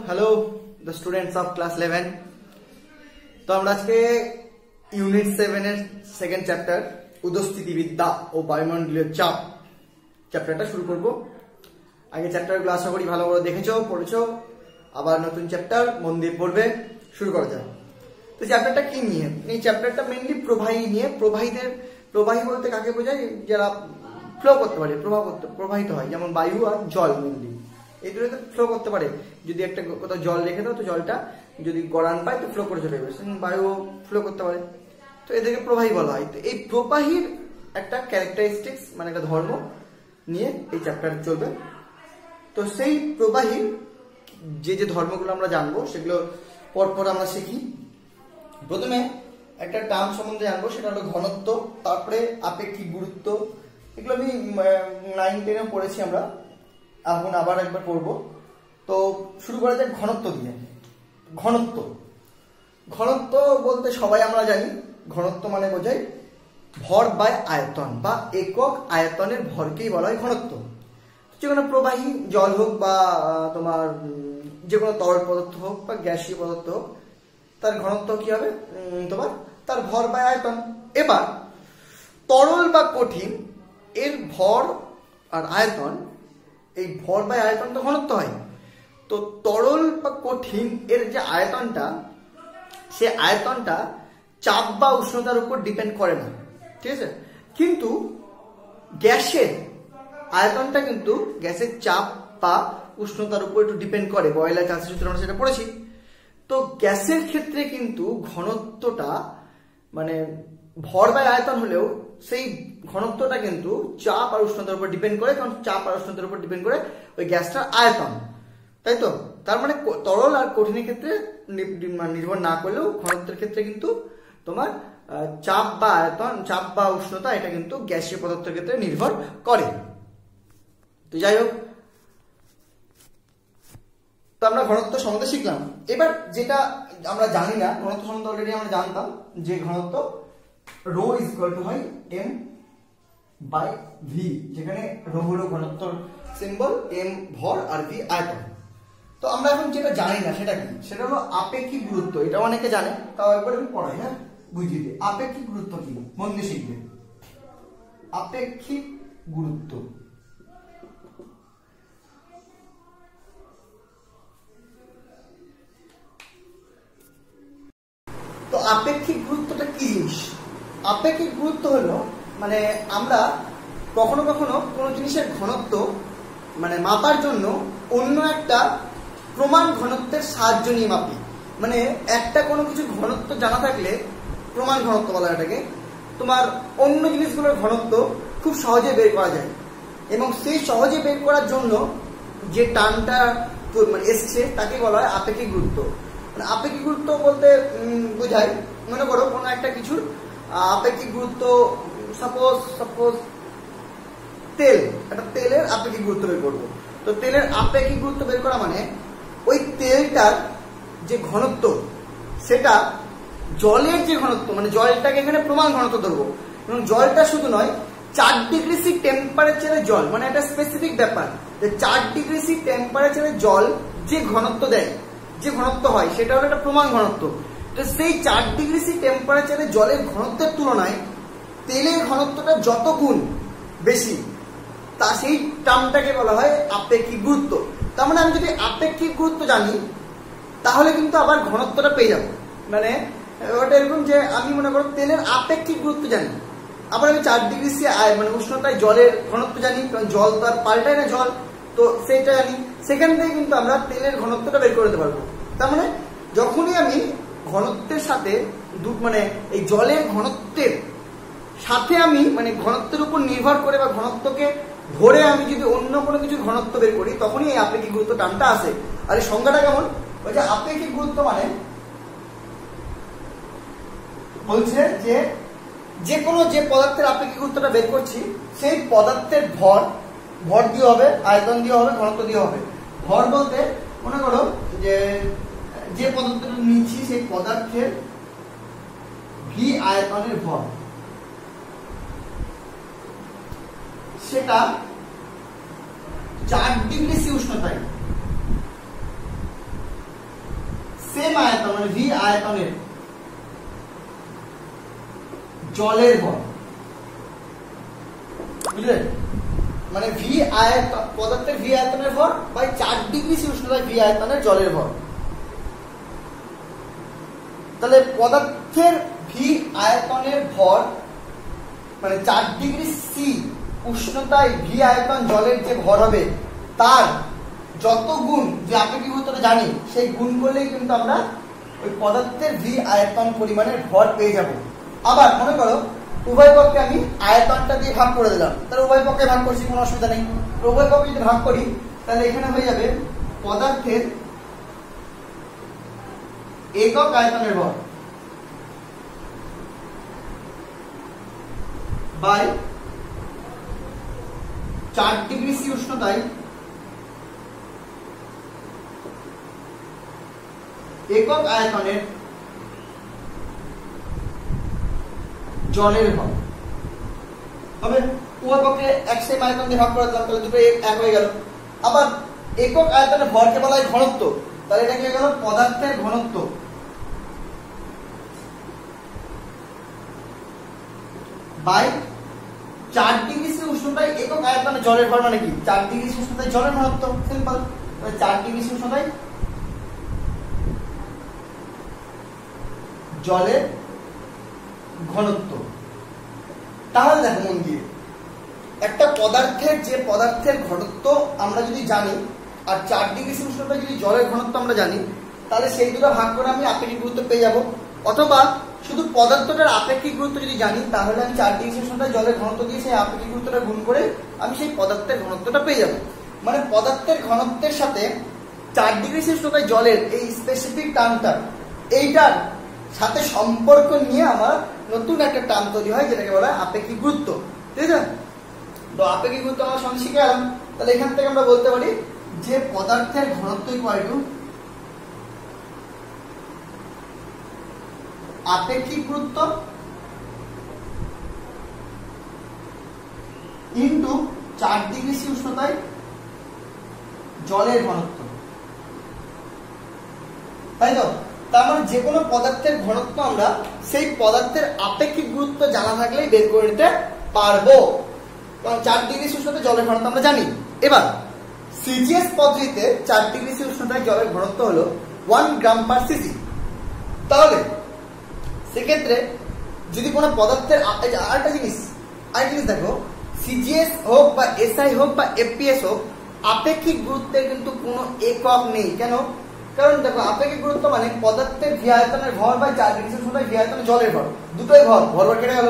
Hello the students of class 11। तो আমরা আজকে ইউনিট 7 এর সেকেন্ড চ্যাপ্টার উদস্থিতিবিদ্যা ও বায়ুমণ্ডলীয় চাপ চ্যাপ্টারটা শুরু করব। আগে চ্যাপ্টারগুলো আশা করি ভালো করে দেখেছো, পড়েছো, আবার নতুন চ্যাপ্টার মন দিয়ে পড়বে। শুরু করা যাক। তো চ্যাপ্টারটা কি নিয়ে? এই চ্যাপ্টারটা মেইনলি প্রবাহী নিয়ে। প্রবাহী বলতে কাকে বোঝায়? যারা ফ্লো করতে পারে, প্রবাহিত হয়, যেমন বায়ু আর জল। মেইনলি এই দুটোতে ফ্লো করতে পারে। যদি একটা কোথাও জল রেখে দাও তো জলটা যদি গড়ান পায় তো ফ্লো করে চলে যাবে, বায়ু ফ্লো করতে পারে। তো এদেরকে প্রবাহী বলা হয়। তো এই প্রবাহীর একটা ক্যারেক্টারিস্টিক্স মানে একটা ধর্ম নিয়ে এই চ্যাপ্টার চলবে। তো সেই প্রবাহীর যে যে ধর্মগুলো আমরা জানবো সেগুলো পরপর আমরা শিখি। প্রথমে একটা টার্ম সম্বন্ধে জানবো, সেটা হলো ঘনত্ব, তারপরে আপেক্ষিক গুরুত্ব। এগুলো আমি 9-10 পড়েছি আমরা, এখন আবার একবার পড়বো। তো শুরু করা যাক ঘনত্ব দিয়ে। ঘনত্ব বলতে সবাই আমরা জানি, ঘনত্ব মানে বোঝায় ভর বাই আয়তন বা একক আয়তনের ভরকেই বলা হয় ঘনত্ব। যে কোনো প্রবাহী জল হোক বা তোমার যে কোনো তরল পদার্থ হোক বা গ্যাসীয় পদার্থ হোক, তার ঘনত্ব কি হবে? তোমার তার ভর বাই আয়তন। এবার তরল বা কঠিন এর ভর আর আয়তন, এই ভর বাই আয়তন তো ঘনত্ব হয়। তো তরল বা কঠিন এর যে আয়তনটা, সে আয়তনটা চাপ বা উষ্ণতার উপর ডিপেন্ড করে না, ঠিক আছে? কিন্তু গ্যাসের আয়তনটা কিন্তু গ্যাসের চাপ বা উষ্ণতার উপর একটু ডিপেন্ড করে। বয়লার চাষের সূত্রে আমরা সেটা পড়েছি। তো গ্যাসের ক্ষেত্রে কিন্তু ঘনত্বটা মানে ভর বাই আয়তন হলেও সেই ঘনত্বটা কিন্তু চাপ আর উষ্ণতার উপর ডিপেন্ড করে, কারণ চাপ আর উষ্ণতার উপর ডিপেন্ড করে ওই গ্যাসটার আয়তন, তাই তো? তার মানে তরল আর কঠিনের ক্ষেত্রে নির্ভর না করলেও ঘনত্বের ক্ষেত্রে কিন্তু তোমার চাপ বা আয়তন, চাপ বা উষ্ণতা, এটা কিন্তু গ্যাসীয় পদার্থের ক্ষেত্রে নির্ভর করে। তো যাই হোক, তো আমরা ঘনত্ব সম্বন্ধে শিখলাম। এবার যেটা আমরা জানি না, ঘনত্ব সম্বন্ধে অলরেডি আমরা জানতাম যে ঘনত্ব রো ইজ ইকুয়াল টু হয় এম বাই ভি, যেখানে রো হলো ঘনত্বর সিম্বল, এম ভর আর ভি আয়তন। তো আমরা এখন যেটা জানি না সেটা কি? সেটা হলো আপেক্ষিক গুরুত্ব। এটা অনেকে জানে, তাও একবার আমি পড়াই, হ্যাঁ, বুঝিয়ে দিই। আপেক্ষিক গুরুত্ব কি মন দিয়ে শিখবে। আপেক্ষিক গুরুত্ব তো আপেক্ষিক গুরুত্বটা কি জিনিস? আপেক্ষিক গুরুত্ব হলো মানে আমরা কখনো কখনো কোনো জিনিসের ঘনত্ব মানে মাপার জন্য অন্য একটা প্রমাণ ঘনত্বের সাহায্য নিয়ে মাপি। মানে একটা কোনো কিছু ঘনত্ব জানা থাকলে প্রমাণ ঘনত্ব বলা, এটাকে তোমার অন্য জিনিসগুলোর ঘনত্ব খুব সহজে বের করা যায়। এবং সেই সহজে বের করার জন্য যে টার্মটা মানে এসছে তাকে বলা হয় আপেক্ষিক গুরুত্ব। মানে আপেক্ষিক গুরুত্ব বলতে বোঝায়, মনে করো কোনো একটা কিছুর আপেক্ষিক গুরুত্ব, সাপোজ তেল, একটা তেলের আপেক্ষিক গুরুত্ব বের করবো। তো তেলের আপেক্ষিক গুরুত্ব বের করা মানে ওই তেলটার যে ঘনত্ব সেটা জলের যে ঘনত্ব, মানে জলটাকে এখানে প্রমাণ ঘনত্ব ধরবো। এবং জলটা শুধু নয়, 4 ডিগ্রি সি টেম্পারেচারে জল, মানে একটা স্পেসিফিক ব্যাপার যে 4 ডিগ্রি সি টেম্পারেচারে জল যে ঘনত্ব দেয়, যে ঘনত্ব হয়, সেটা হলো একটা প্রমাণ ঘনত্ব। তো সেই 4 ডিগ্রি সি টেম্পারেচারে জলের ঘনত্বের তুলনায় তেলের ঘনত্বটা যত গুণ বেশি, তা সেই টার্মটাকে বলা হয় আপেক্ষিক গুরুত্ব। তার মানে আমি যদি আপেক্ষিক গুরুত্ব জানি তাহলে কিন্তু আবার ঘনত্বটা পেয়ে যাবো। মানে ওটা এরকম যে আমি মনে করো তেলের আপেক্ষিক গুরুত্ব জানি, আবার আমি 4 ডিগ্রি সি মানে উষ্ণতায় জলের ঘনত্ব জানি, কারণ জল তো আর পাল্টায় না জল, তো সেইটা জানি। সেখান থেকে কিন্তু আমরা তেলের ঘনত্বটা বের করে দিতে পারবো। তার মানে যখনই আমি ঘনত্বের সাথে মানে এই জলের ঘনত্বের সাথে আমি মানে ঘনত্বের উপর নির্ভর করে বা ঘনত্বকে ধরে আমি যদি অন্য কোনো কিছু ঘনত্ব বের করি, তখনই এই আপেক্ষিক গুরুত্ব টার্মটা আসে। আর এই সংজ্ঞাটা কেমন? বলছে আপেক্ষিক গুরুত্ব মানে বলছে যে কোনো যে পদার্থের আপেক্ষিক গুরুত্বটা বের করছি, সেই পদার্থের ভর দিয়ে হবে, আয়তন দিয়ে হবে, ঘনত্ব দিয়ে হবে। ভর বলতে মনে করো যে পদার্থটা নিচ্ছি সেই পদার্থের ভি আয়তনের ভর, সেটা 4 ডিগ্রি সি উষ্ণতায় সেম আয়তন মানে ভি আয়তনের জলের ভর, বুঝলেন? মানে ভি আয়তন, পদার্থের ভি আয়তনের ভর বাই 4 ডিগ্রি সি উষ্ণতায় ভি আয়তনের জলের ভর। তাহলে পদার্থের ভি আয়তনের ভর মানে 4 ডিগ্রি সি উষ্ণতায় ভি আয়তন জলের যে ভর হবে তার যত গুণ, যে আপেক্ষিক গুরুত্বটা জানি সেই গুণ করলেই কিন্তু আমরা ওই পদার্থের ভি আয়তন পরিমাণের ভর পেয়ে যাব। আবার মনে করো উভয় পক্ষে আমি আয়তনটা দিয়ে ভাগ করে দিলাম, তাহলে উভয় পক্ষে ভাগ করছি, কোনো অসুবিধা নেই। উভয় পক্ষে যদি ভাগ করি তাহলে এখানে হয়ে যাবে পদার্থের একক আয়তনের ভর বাই 4 ডিগ্রি সি উষ্ণতায় একক আয়তনের জলের ভর হবে। উভয় পক্ষে এক সেম আয়তন দিয়ে ভাগ করে দিলাম, তাহলে দুটো এক হয়ে গেল। আবার একক আয়তনের ভরকে বলা হয় ঘনত্ব, তাহলে এটা কি হয়ে গেল পদার্থের ঘনত্ব বাই 4 ডিগ্রি সি উষ্ণতায় একক আয়তনে জলের ভর মানে কি 4 ডিগ্রি সি উষ্ণতায় জলের ঘনত্ব, সিম্পল। 4 ডিগ্রি সি উষ্ণতায় জলের ঘনত্ব। তাহলে দেখো মন দিয়ে, একটা পদার্থের যে পদার্থের ঘনত্ব আমরা যদি জানি আর 4 ডিগ্রি সি উষ্ণতায় যদি জলের ঘনত্ব আমরা জানি, তাহলে সেই দুটো ভাগ করে আমি আপেক্ষিক গুরুত্ব পেয়ে যাব। অথবা শুধু পদার্থটার আপেক্ষিক গুরুত্ব যদি জানি তাহলে আমি 4 ডিগ্রি সি উষ্ণতায় জলের ঘনত্ব দিয়ে সেই আপেক্ষিক গুরুত্বটা গুণ করে আমি সেই পদার্থের ঘনত্বটা পেয়ে যাব। মানে পদার্থের ঘনত্বের সাথে 4 ডিগ্রি সি উষ্ণতায় জলের এই স্পেসিফিক টার্মটা, এইটার সাথে সম্পর্ক নিয়ে আমার নতুন একটা টার্ম তৈরি হয় যেটাকে বলা হয় আপেক্ষিক গুরুত্ব, ঠিক আছে? তো আপেক্ষিক গুরুত্ব আমরা সঙ্গে শিখে গেলাম। তাহলে এখান থেকে আমরা বলতে পারি যে পদার্থের ঘনত্ব ইকুয়াল টু আপেক্ষিক গুরুত্ব ইন্টু 4 ডিগ্রি সি উষ্ণতায় জলের ঘনত্ব, তাই তো? তার মানে যে কোনো পদার্থের ঘনত্ব আমরা সেই পদার্থের আপেক্ষিক গুরুত্ব জানা থাকলেই বের করে নিতে পারবো, কারণ 4 ডিগ্রি সি উষ্ণতায় জলের ঘনত্ব আমরা জানি। এবার সিজিএস পদ্ধতিতে 4 ডিগ্রি সি উষ্ণতায় জলের ঘনত্ব হলো 1 গ্রাম পার সিসি। তাহলে সেক্ষেত্রে যদি কোনো পদার্থের আরেকটা জিনিস দেখো, সিজিএস হোক বা এসআই হোক বা এফপিএস হোক, আপেক্ষিক গুরুত্বের কিন্তু কোনো একক নেই। কেন? কারণ দেখো আপেক্ষিক গুরুত্ব মানে পদার্থের ভি আয়তনের ভর বাই 4 ডিগ্রি সি উষ্ণতায় ভি আয়তনের জলের ভর, দুটোই ভর, ভর কেটে গেল।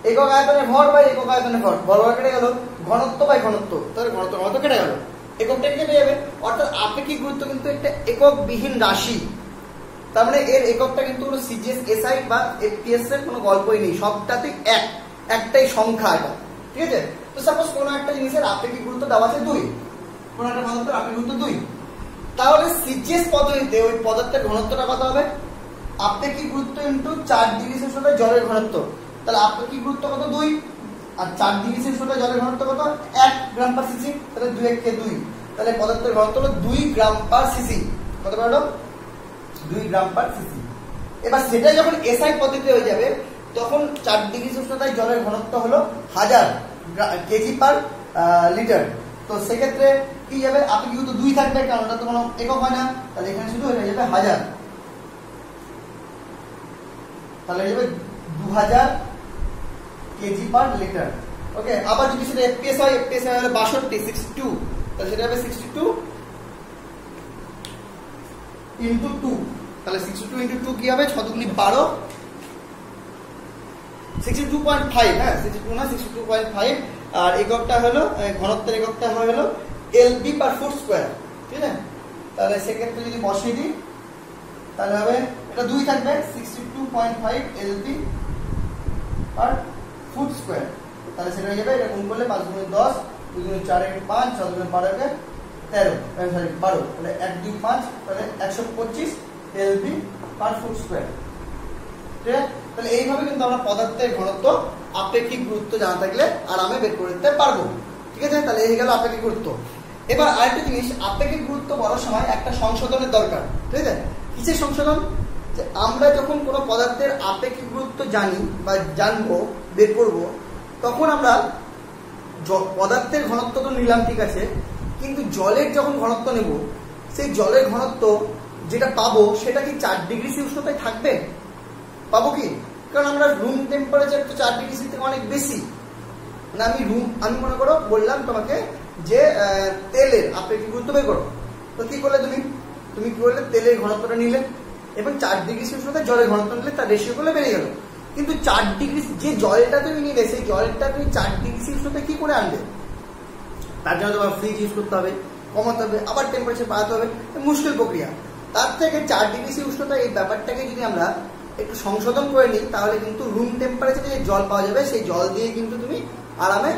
একক আয়তনের ভর বাই একক আয়তনের ভর, ভর কেটে গেল। ঘনত্ব বাই ঘনত্ব, তাহলে ঘনত্ব কেটে গেল, এককটা কেটে যাবে। অর্থাৎ আপেক্ষিক গুরুত্ব কিন্তু একটা একক বিহীন রাশি। তার মানে এর এককটা কিন্তু কোনো সিজিএস এসআই বা এফপিএস এর কোনো গল্পই নেই, সবটাতে একটাই সংখ্যা এটা, ঠিক আছে? তো সাপোজ কোনো একটা জিনিসের আপেক্ষিক গুরুত্ব দেওয়া আছে 2, কোনো একটা পদার্থের আপেক্ষিক গুরুত্ব 2, তাহলে সিজিএস পদ্ধতিতে ওই পদার্থের ঘনত্বটা কত হবে? আপেক্ষিক গুরুত্ব ইন্টু 4 ডিগ্রি সি উষ্ণতায় জলের ঘনত্ব। তাহলে আপেক্ষিক গুরুত্ব কত? 2, আর 4 ডিগ্রি সি উষ্ণতায় জলের ঘনত্ব কত? 1 গ্রাম পার সিসি। তাহলে 2 1 কে 2, তাহলে পদার্থের ঘনত্ব হলো 2 গ্রাম পার সিসি। কত হলো? 2 গ্রাম পার সিসি। এবার সেটা যখন এসআই পদ্ধতিতে হয়ে যাবে তখন 4 ডিগ্রি সি উষ্ণতায় জলের ঘনত্ব হলো 1000 কেজি পার লিটার। তো সেক্ষেত্রে কি যাবে? আপেক্ষিক গুরুত্ব 2 থাকবে, কারণ ওটা তো কোনো একক হয় না, তাহলে এখানে শুধু হয়ে যাবে 1000, তাহলে হয়ে যাবে 2000 কেজি পার লিটার। ওকে, আবার যদি সেটা এফপিএস হয়, এফপিএস হলে 62 62, তাহলে সেটা হবে 62 ইনটু 2, তাহলে 62 ইনটু 2 কি হবে? 6 দুগুনি 12, 62.5, হ্যাঁ 62 না 62.5। আর এককটা হলো ঘনত্বের এককটা হলো এলবি পার ফুট স্কয়ার, ঠিক আছে? তাহলে সেক্ষেত্রে যদি বসিয়ে দিই তাহলে হবে এটা 2 থাকবে, 62.5 এলবি পার ফুট স্কয়ার। তাহলে সেটা হয়ে যাবে, এটা গুণ করলে 5 গুণ 10, 2 গুণ 4 এর 5, 6 গুণ 12 এর 13, সরি 12, তাহলে 1 2 5, তাহলে 125 এলবি পার ফুট স্কয়ার, ঠিক আছে? তাহলে এইভাবে কিন্তু আমরা পদার্থের ঘনত্ব আপেক্ষিক গুরুত্ব জানা থাকলে আরামে বের করে দিতে পারবো, ঠিক আছে? তাহলে এই গেল আপেক্ষিক গুরুত্ব। এবার আরেকটা জিনিস, আপেক্ষিক গুরুত্ব বলার সময় একটা সংশোধনের দরকার, ঠিক আছে? কিসের সংশোধন? যে আমরা যখন কোনো পদার্থের আপেক্ষিক গুরুত্ব জানি বা জানবো, বের করবো, তখন আমরা পদার্থের ঘনত্ব তো নিলাম, ঠিক আছে, কিন্তু জলের যখন ঘনত্ব নেব, সেই জলের ঘনত্ব যেটা পাবো সেটা কি 4 ডিগ্রি সি উষ্ণতায় থাকবে? পাবো কি? কারণ আমরা রুম টেম্পারেচার তো 4 ডিগ্রি সি থেকে অনেক বেশি। মানে আমি মনে করো বললাম তোমাকে যে তেলের আপেক্ষিক গুরুত্ব বের করো, তো কি করলে তুমি কি করলে, তেলের ঘনত্বটা নিলে এবং 4 ডিগ্রি সি উষ্ণতায় জলের ঘনত্ব নিলে, তার রেশিও করলে বেড়ে গেল। কিন্তু 4 ডিগ্রি যে জলটা তুমি নিলে, সেই জলটা তুমি 4 ডিগ্রি সি উষ্ণতায় কি করে আনবে? তার জন্য তোমার ফ্রিজ ইউজ করতে হবে, কমাতে হবে, আবার টেম্পারেচার বাড়াতে হবে, মুশকিল প্রক্রিয়া। তার থেকে 4 ডিগ্রি সি উষ্ণতা এই ব্যাপারটাকে যদি আমরা একটু সংশোধন করে নিই, তাহলে কিন্তু রুম টেম্পারেচারে যে জল পাওয়া যাবে, সেই জল দিয়ে কিন্তু তুমি আরামে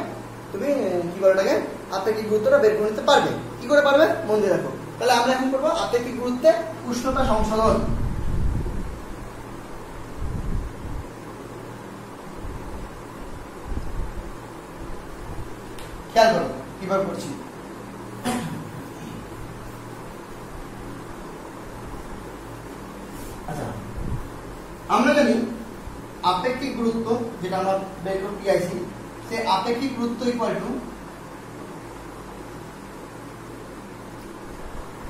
তুমি কি করে ওটাকে আপেক্ষিক গুরুত্বটা বের করে নিতে পারবে। কি করে পারবে? মন দিয়ে দেখো। তাহলে আমরা এখন করবো আপেক্ষিক গুরুত্বে উষ্ণতা সংশোধন। খেয়াল করো কিভাবে করছি। আচ্ছা, আমরা জানি আপেক্ষিক গুরুত্ব, যেটা আমরা বের করতে চাইছি, সে আপেক্ষিক গুরুত্ব ইকুয়াল টু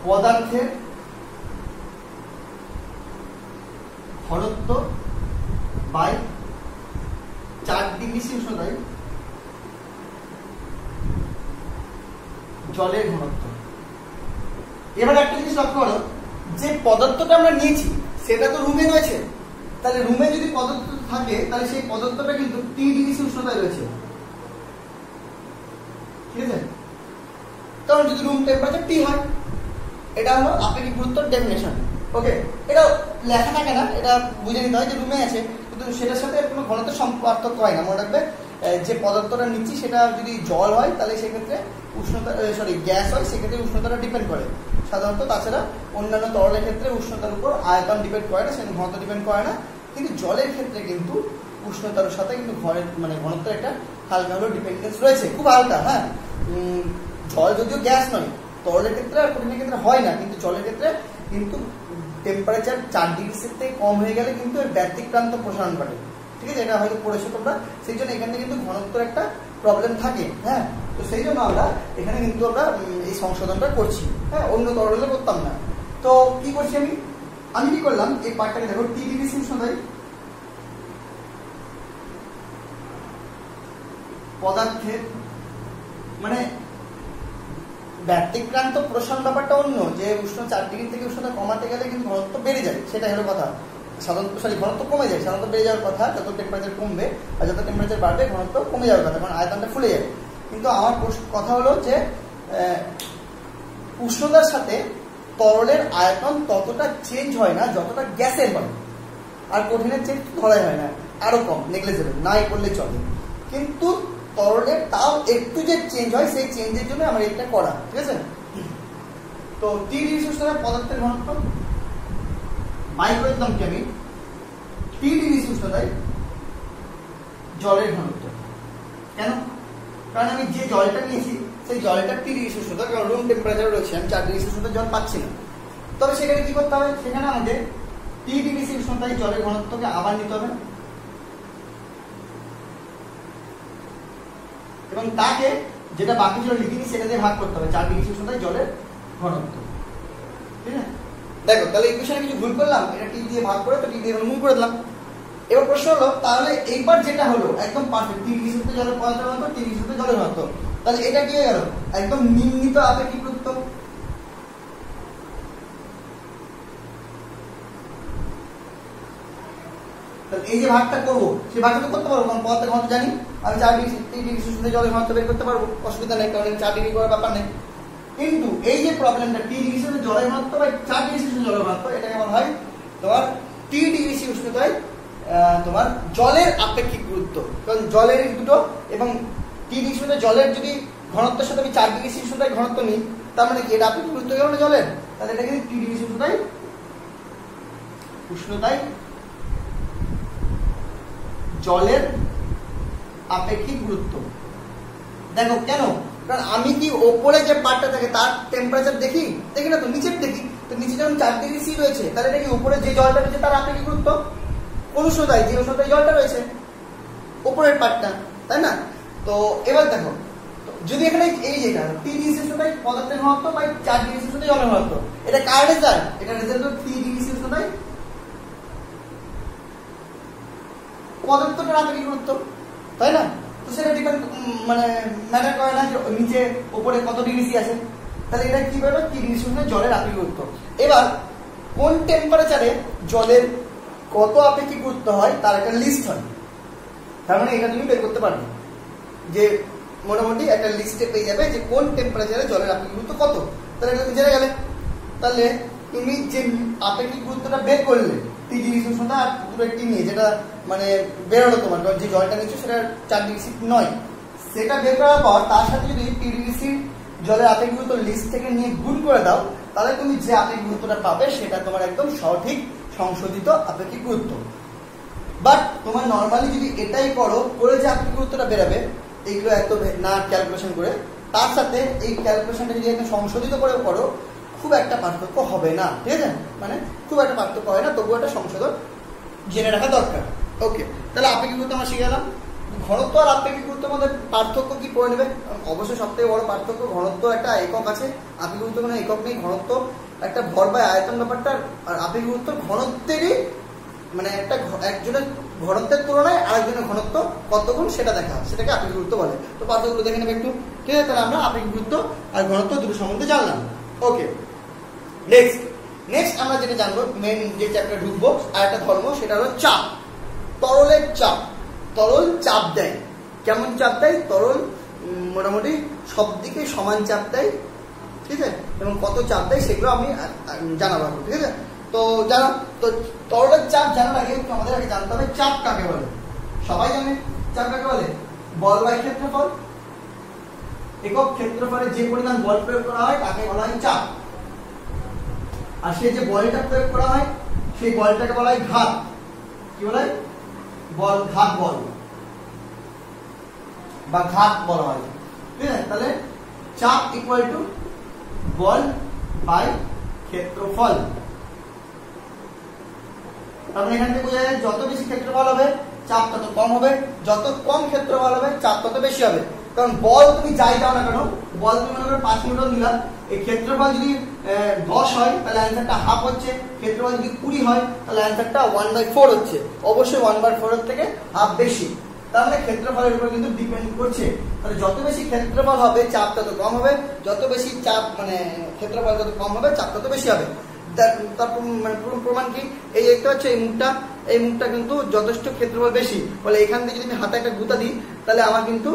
পদার্থের ঘনত্ব বাই 4 ডিগ্রি সি উষ্ণতায় জলের ঘনত্ব। এবার একটা জিনিস লক্ষ্য করো, যে পদার্থটা আমরা নিয়েছি সেটা তো রুমে রয়েছে। তাহলে রুমে যদি পদার্থ থাকে, তাহলে সেই পদার্থটা কিন্তু 3 ডিগ্রি সি উষ্ণতায় রয়েছে, ঠিক আছে? কারণ যদি রুম টেম্পারেচার টি হয়, এটা হলো আপেক্ষিক গুরুত্বের ডেফিনেশন। ওকে, এটা লেখা থাকে না, এটা বুঝে নিতে হয় যে রুমে আছে, কিন্তু সেটার সাথে কোনো ঘনত্বের পার্থক্য হয় না। মনে রাখবে, যে পদার্থটা নিচ্ছি সেটা যদি জল হয়, তাহলে সেক্ষেত্রে উষ্ণতা, গ্যাস হয়, সেক্ষেত্রে উষ্ণতাটা ডিপেন্ড করে সাধারণত। তাছাড়া অন্যান্য তরলের ক্ষেত্রে উষ্ণতার উপর আয়তন ডিপেন্ড করে না, সেখানে ঘনত্ব ডিপেন্ড করে না। কিন্তু জলের ক্ষেত্রে কিন্তু উষ্ণতার সাথে কিন্তু ঘনত্বের একটা হালকা হলেও ডিপেন্ডেন্স রয়েছে, খুব হালকা। হ্যাঁ, জল যদিও গ্যাস নয়, তরলের ক্ষেত্রে আর কঠিনের ক্ষেত্রে হয় না, কিন্তু জলের ক্ষেত্রে কিন্তু টেম্পারেচার 4 ডিগ্রি সি থেকে কম হয়ে গেলে কিন্তু এর ব্যতিক্রান্ত প্রসারণ ঘটে, ঠিক আছে? এটা হয়তো পড়েছো তোমরা, সেই জন্য এখানে কিন্তু ঘনত্বের একটা প্রবলেম থাকে। হ্যাঁ, তো সেই জন্য আমরা এখানে কিন্তু আমরা এই সংশোধনটা করছি। হ্যাঁ, অন্য তরলে করতাম না। তো কি করছি আমি কি করলাম, এই পার্টটাকে দেখো, টি ডিগ্রি সি উষ্ণতায় পদার্থের, মানে ব্যতিক্রান্ত প্রসারণ ব্যাপারটা অন্য, যে উষ্ণ 4 ডিগ্রি থেকে উষ্ণতা কমাতে গেলে কিন্তু ঘনত্ব বেড়ে যায়, সেটাই হলো কথা। সাধারণত ঘনত্ব কমে যায়, সাধারণত বেড়ে যাওয়ার কথা। যত টেম্পারেচার কমবে আর যত টেম্পারেচার বাড়বে, ঘনত্ব কমে যাওয়ার কথা, কারণ আয়তনটা ফুলে যাবে। কিন্তু আমার কথা হলো যে উষ্ণতার সাথে তরলের আয়তন ততটা চেঞ্জ হয় না যতটা গ্যাসের হয়, আর কঠিনের চেঞ্জ ধরাই হয় না, আরো কম, নেগলিজেবল, নাই করলে চলে। কিন্তু তরলের তাও একটু যে চেঞ্জ হয়, সেই চেঞ্জের জন্য আমার এটা করা, ঠিক আছে? তো 3 ডিগ্রি সি উষ্ণতায় পদার্থের ঘনত্ব বাই করে দিলাম কি আমি 3 ডিগ্রি সি উষ্ণতায় জলের ঘনত্ব। কেন? কারণ আমি যে জলটা নিয়েছি সেই জলটা 3 ডিগ্রি সি উষ্ণতা, কারণ রুম টেম্পারেচার রয়েছে, আমি 4 ডিগ্রি সি উষ্ণতায় জল পাচ্ছি না। তবে সেখানে কি করতে হবে, সেখানে আমাদের 3 ডিগ্রি সি উষ্ণতায় জলের ঘনত্বকে আবার নিতে হবে এবং তাকে যেটা বাকি ছিল লিখিনি সেটা দিয়ে ভাগ করতে হবে 4 ডিগ্রি সি উষ্ণতায় জলের ঘনত্ব, ঠিক আছে? দেখো, তাহলে ইকুয়েশনে কিছু ভুল করলাম, এটা টি দিয়ে ভাগ করে তো টি দিয়ে গুণ করে দিলাম। এবার প্রশ্ন হলো, তাহলে এইবার যেটা হলো একদম পারফেক্ট, 3 ডিগ্রি সি জলের পদার্থের ঘনত্ব, 3 ডিগ্রি সি জলের ঘনত্ব, তাহলে এটা কি হয়ে গেল? একদম নির্ণীত আপেক্ষিক গুরুত্ব। তাহলে এই যে ভাগটা করবো, সেই ভাগটা তো করতে পারবো, কারণ পদার্থের ঘনত্ব জানি আমি। 4 ডিগ্রি 3 ডিগ্রি সি জলের ঘনত্ব বের করতে পারবো, অসুবিধা নেই, কারণ 4 ডিগ্রি করার ব্যাপার নেই। কিন্তু এই যে প্রবলেমটা, 3 ডিগ্রি সি জলের ঘনত্ব বা 4 ডিগ্রি সি জলের ঘনত্ব, এটা কেমন হয়? তোমার 3 ডিগ্রি সি উষ্ণতায় তোমার জলের আপেক্ষিক গুরুত্ব, কারণ জলের দুটো, এবং 3 ডিগ্রি সি জলের যদি ঘনত্বের সাথে আমি 4 ডিগ্রি সি উষ্ণতায় ঘনত্ব নিই, তার মানে কি এটা আপেক্ষিক গুরুত্ব গেল না জলের? তাহলে এটা কিন্তু 3 ডিগ্রি সি উষ্ণতায় জলের আপেক্ষিক গুরুত্ব। দেখো কেন? কারণ আমি কি ওপরে যে পার্টটা থাকে তার টেম্পারেচার দেখি না তো, নিচের দেখি। তো নিচে যখন 4 ডিগ্রি সি রয়েছে তাহলে এটা কি উপরে যে জলটা রয়েছে তার আপেক্ষিক গুরুত্ব কোন উষ্ণতায়, যে উষ্ণতায় জলটা রয়েছে উপরের পার্টটা, তাই না? তো এবার দেখো যদি এখানে এই যেটা টি ডিগ্রি সি উষ্ণতায় পদার্থের ঘনত্ব বাই 4 ডিগ্রি সি উষ্ণতায় জলের ঘনত্ব, এটা কার রেজাল্ট? এটা রেজাল্ট হলো 3 ডিগ্রি সি উষ্ণতায় পদার্থটার আপেক্ষিক গুরুত্ব, তাই না? তো সেটা ডিপেন্ড মানে ম্যাটার করে না যে নিচে উপরে কত ডিগ্রি সি আছে, তাহলে এটা কি বলবো 3 ডিগ্রি সি উষ্ণতায় জলের আপেক্ষিক গুরুত্ব। এবার কোন টেম্পারেচারে জলের কত আপেক্ষিক গুরুত্ব হয় তার একটা লিস্ট হয়, তার মানে এটা তুমি বের করতে পারবে যে মোটামুটি একটা লিস্টে পেয়ে যাবে যে কোন টেম্পারেচারে জলের আপেক্ষিক গুরুত্ব কত, তাহলে এটা তুমি জেনে গেলে। তাহলে তুমি যে আপেক্ষিক গুরুত্বটা বের করলে 3 ডিগ্রি সি উষ্ণতা আর পুরো একটি নিয়ে যেটা মানে বেরোলো তোমার যে জলটা নিচ্ছ সেটা 4 ডিগ্রি সি নয়, সেটা বের করার পর তার সাথে যদি 3 ডিগ্রি সি জলের আপেক্ষিক গুরুত্ব লিস্ট থেকে নিয়ে গুণ করে দাও, তাহলে তুমি যে আপেক্ষিক গুরুত্বটা পাবে সেটা তোমার একদম সঠিক সংশোধিত আপেক্ষিক গুরুত্ব। বাট তোমার নর্মালি যদি এটাই করো করে যে আপেক্ষিক গুরুত্বটা বেরোবে এইগুলো এত না ক্যালকুলেশন করে, তার সাথে এই ক্যালকুলেশনটা যদি একদম সংশোধিত করে করো খুব একটা পার্থক্য হবে না, ঠিক আছে? মানে খুব একটা পার্থক্য হয় না, তবুও একটা সংশোধন জেনে রাখা দরকার। ওকে, তাহলে আপেক্ষিক গুরুত্ব আমরা শিখে গেলাম। ঘনত্ব আর আপেক্ষিক গুরুত্বের মধ্যে পার্থক্য কি পড়ে নেবে? অবশ্যই সব থেকে বড় পার্থক্য ঘনত্ব একটা একক আছে, আপেক্ষিক গুরুত্ব কোনো একক নেই। ঘনত্ব একটা ভর বা আয়তন ব্যাপারটা, আর আপেক্ষিক গুরুত্ব ঘনত্বেরই মানে একটা একজনের ঘনত্বের তুলনায় আরেকজনের ঘনত্ব কত গুণ সেটা দেখা, সেটাকে আপেক্ষিক গুরুত্ব বলে। তো পার্থক্য দেখে নেবে একটু, ঠিক আছে? তাহলে আমরা আপেক্ষিক গুরুত্ব আর ঘনত্ব দুটো সম্বন্ধে জানলাম। ওকে, নেক্সট আমরা যেটা জানবো মেন যে চ্যাপ্টারে ঢুকবো আর একটা ধর্ম, সেটা হলো চাপ। তরলের চাপ, তরল চাপ দেয়। কেমন চাপ দেয়? তরল মোটামুটি সব দিকে সমান চাপ দেয়, ঠিক আছে? এবং কত চাপ দেয় সেগুলো আমি জানাবো, ঠিক আছে? তো জানো তো তরলের চাপ জানার আগে একটু আমাদের আগে জানতে হবে চাপ কাকে বলে। সবাই জানে চাপ কাকে বলে? বল বাই ক্ষেত্রফল। একক ক্ষেত্রফলে যে পরিমাণ বল প্রয়োগ করা হয় তাকে বলা হয় চাপ। আর সেই যে বলটা প্রয়োগ করা হয় সেই বলটাকে বলা হয় ঘাত। কি বলা হয়? বল, ঘাত বল বা ঘাত বলা হয়, ঠিক আছে? তাহলে চাপ ইকুয়াল টু বল বাই ক্ষেত্রফল। তাহলে এখান থেকে বোঝা যায় যত বেশি ক্ষেত্রফল হবে চাপ তত কম হবে, যত কম ক্ষেত্রফল হবে চাপ তত বেশি হবে। কারণ বল তুমি যাই দাও না কেন, বল তুমি মনে করো 5 নিউটন দিলাম, এই ক্ষেত্রফল যদি 10 হয় তাহলে অ্যান্সারটা হাফ হচ্ছে, ক্ষেত্রফল যদি 20 হয় তাহলে অ্যান্সারটা 1/4 হচ্ছে। অবশ্যই 1/4 এর থেকে হাফ বেশি, তার মানে ক্ষেত্রফলের উপর কিন্তু ডিপেন্ড করছে। তাহলে যত বেশি ক্ষেত্রফল হবে চাপ তত কম হবে, যত বেশি চাপ মানে ক্ষেত্রফল যত কম হবে চাপ তত বেশি হবে। তার মানে প্রমাণ কি? এই দেখতে পাচ্ছ এই মুখটা কিন্তু যথেষ্ট ক্ষেত্রফল বেশি, বলে এখান থেকে যদি আমি হাতে একটা গুঁতা দিই তাহলে আমার কিন্তু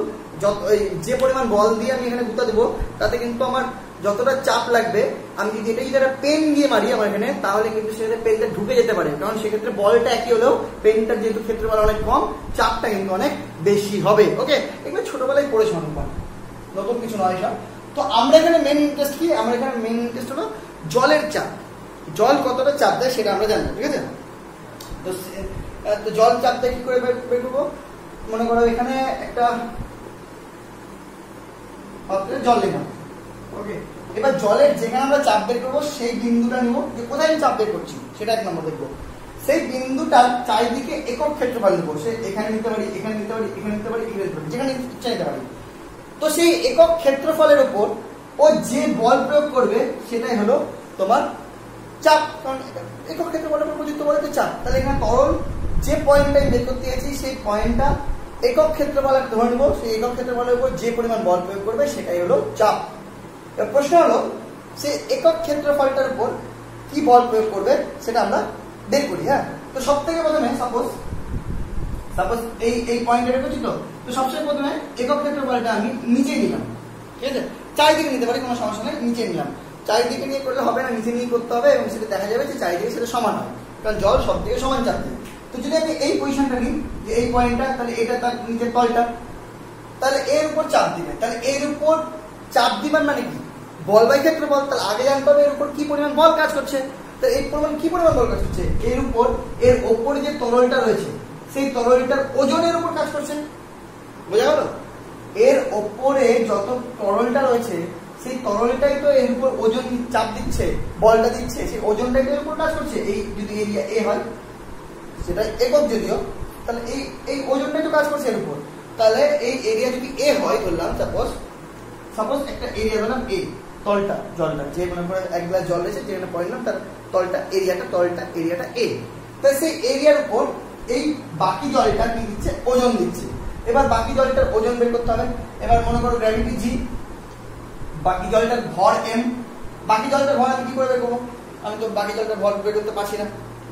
যে পরিমাণ বল দিয়ে আমি এখানে গুঁতা দেবো তাতে কিন্তু আমার যতটা চাপ লাগবে, আমি যদি এটা যদি একটা পেন দিয়ে মারি আমার এখানে, তাহলে কিন্তু সেটা পেনটা ঢুকে যেতে পারে। কারণ সেক্ষেত্রে বলটা একই হলেও পেনটার যেহেতু ক্ষেত্রফল অনেক কম, চাপটা কিন্তু অনেক বেশি হবে। ওকে, এগুলো ছোটবেলায় পড়েছি অনেকবার, নতুন কিছু নয় সব। তো আমরা এখানে মেন ইন্টারেস্ট কি? আমরা এখানে মেন ইন্টারেস্ট হলো জলের চাপ। জল কতটা চাপ দেয় সেটা আমরা জানবো, ঠিক আছে? তো জল চাপ দেয় কি করে বের করবো? মনে করো এখানে একটা জল নিলাম, ওকে। এবার জলের যেখানে আমরা চাপ বের করবো সেই বিন্দুটা নিব, যে কোথায় আমি চাপ বের করছি সেটা এক নম্বর দেখবো। সেই বিন্দুটার চারিদিকে একক ক্ষেত্রফল নেবো, সে এখানে নিতে পারি, এখানে নিতে পারি, এখানে নিতে পারি, এখানে নিতে পারি, যেখানে ইচ্ছা নিতে পারি। তো সেই একক ক্ষেত্রফলের উপর ও যে বল প্রয়োগ করবে সেটাই হলো তোমার চাপ। কারণ একক ক্ষেত্রফলের উপর প্রযুক্ত বলে তো চাপ। তাহলে এখানে তরল যে পয়েন্টটা বের করতে গেছি সেই পয়েন্টটা একক ক্ষেত্রফলের ধরে নেবো, সেই একক ক্ষেত্রফলের উপর যে পরিমাণ বল প্রয়োগ করবে সেটাই হলো চাপ। প্রশ্ন হলো সেই একক ক্ষেত্রফলটার উপর কি বল প্রয়োগ করবে সেটা আমরা বের করি। হ্যাঁ, তো সব থেকে প্রথমে সাপোজ এই পয়েন্টে রেখেছি, তো সবচেয়ে প্রথমে একক ক্ষেত্রফলটা আমি নিচে নিলাম, ঠিক আছে? চারিদিকে নিতে পারি, কোনো সমস্যা নেই, নিচে নিলাম। চারিদিকে নিয়ে করলে হবে না, নিচে নিয়ে করতে হবে, এবং সেটা দেখা যাবে যে চারিদিকে সেটা সমান হয়, কারণ জল সব দিকে সমান চাপ দেয়। তো যদি আমি এই পজিশনটা নিই, যে এই পয়েন্টটা, তাহলে এটা তার নিচের তলটা, তাহলে এর উপর চাপ দিবে। তাহলে এর উপর চাপ দিবেন মানে কি? বল বাই ক্ষেত্রফল। তাহলে আগে জানতে হবে এর উপর কি পরিমাণ বল কাজ করছে। তো এই পরিমাণ কি পরিমাণ বল কাজ করছে? এর উপর, এর ওপরে যে তরলটা রয়েছে সেই তরলটার ওজনের উপর কাজ করছে। বোঝা গেল? এর ওপরে যত তরলটা রয়েছে সেই তরলটাই তো এর উপর ওজন চাপ দিচ্ছে, বলটা দিচ্ছে, সেই ওজনটাই তো এর উপর কাজ করছে। এই যদি এরিয়া এ হয়, সেটা একক যদিও, তাহলে এই ওজনটাই তো কাজ করছে এর উপর। তাহলে এই এরিয়া যদি এ হয়, ধরলাম সাপোজ একটা এরিয়া বললাম এ, তলটা জলটা যে মনে করে এক গ্লাস জল রয়েছে যেখানে পড়লাম, তার তলটা এরিয়াটা এ। তাই সেই এরিয়ার উপর এই বাকি জলটা কি দিচ্ছে, ওজন দিচ্ছে। এবার বাকি জলটার ওজন বের করতে হবে। এবার মনে করো গ্র্যাভিটি জি, বাকি জলটার ভর এম। বাকি জলটার ভর আমি কি করে বের করবো? আমি তো বাকি জলটার ভর বের করতে পারছি না,